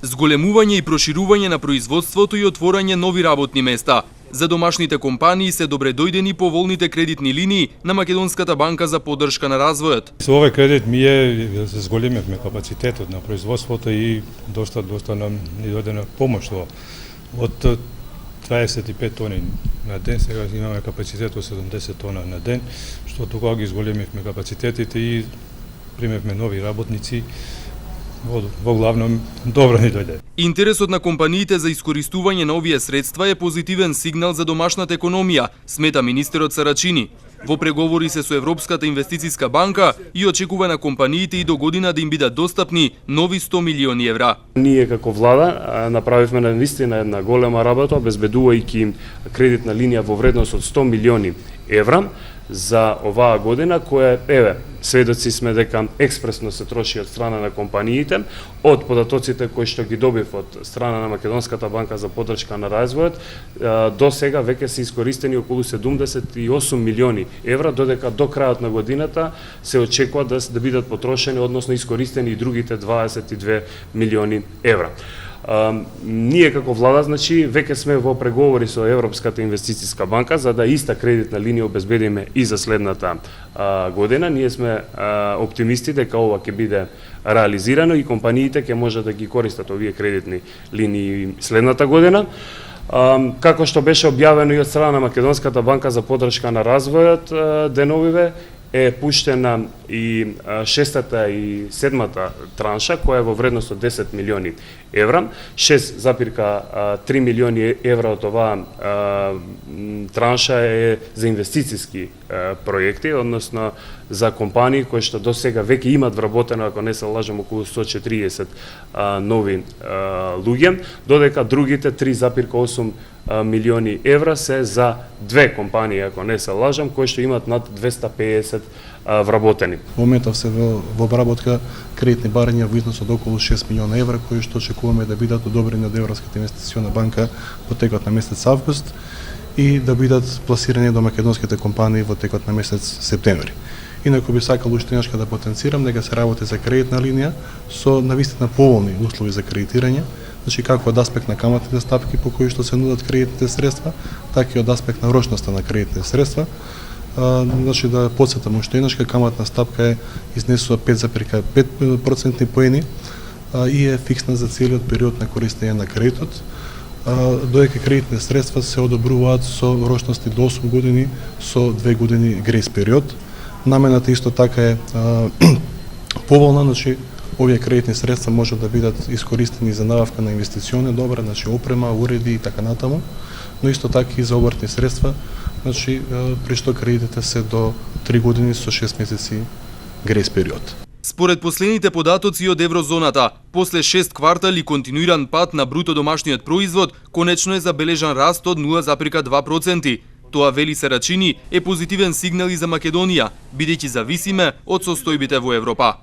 Зголемување и проширување на производството и отворање нови работни места. За домашните компании се добре дојдени поволните кредитни линии на Македонската банка за поддршка на развојот. Со овој кредит ние зголемивме капацитетот на производството и доста нам ни дојде на помош од 25 тони на ден, сега имаме капацитет од 70 тона на ден, што тогава ги зголемивме капацитетите и примевме нови работници. Во главном добро ни дојде. Интересот на компаниите за искористување на овие средства е позитивен сигнал за домашната економија, смета министерот Сарачини. Во преговори се со Европската инвестициска банка и очекува на компаниите и до година да им бидат достапни нови 100 милиони евра. Ние како влада направивме навистина една голема работа, обезбедувајќи им кредитна линија во вредност од 100 милиони евра за оваа година, која, сведоци сме дека експресно се троши од страна на компаниите. Од податоците кои што ги добив од страна на Македонската банка за поддршка на развојот, до сега веќе се искористени околу 78 милиони евра, додека до крајот на годината се очекува да бидат потрошени, односно искористени и другите 22 милиони евра. Ние како влада, веќе сме во преговори со Европската инвестициска банка за да иста кредитна линија обезбедиме и за следната година. Ние сме оптимисти дека ова ќе биде реализирано и компаниите ќе можат да ги користат овие кредитни линии следната година. Како што беше објавено и од страна на Македонската банка за поддршка на развојот деновиве, е пуштена и шестата и седмата транша, која е во вредност од 10 милиони евра. 6,3 милиони евра од оваа транша е за инвестициски проекти, односно за компании кои што до сега веќе имат вработено, ако не се лажам, околу 140 нови луѓе, додека другите 3,8 милиони евра се за две компании, ако не се лажам, кои што имат над 250 вработени. Во моментов се во обработка кредитни барања во износ од околу 6 милиона евра, кои што очекуваме да бидат одобрени од Европската инвестициона банка во текот на месец август и да бидат пласирани до македонските компании во текот на месец септември. Инаку би сакал уште еднаш да потенцирам дека се работи за кредитна линија со навистина поволни услови за кредитирање, како од аспект на каматните стапки по кои што се нудат кредитните средства, така и од аспект на рочноста на кредитните средства. Да подсетам уште еднаш, каматна стапка е изнесува 5,5% поени и е фиксна за целиот период на користење на кредитот, додека кредитните средства се одобруваат со рочности до 8 години со 2 години грейс период. Намената исто така е поволна, овие кредитни средства можат да бидат искористени за набавка на инвестициони добра, опрема, уреди и така натаму, но исто така и за обртни средства, при што кредитите се до 3 години со 6 месеци грейс период. Според последните податоци од еврозоната, после 6 квартали континуиран пат на бруто домашниот производ, конечно е забележан раст од 0,2%. Тоа, вели Сарачини, е позитивен сигнал и за Македонија, бидејќи зависиме од состојбите во Европа.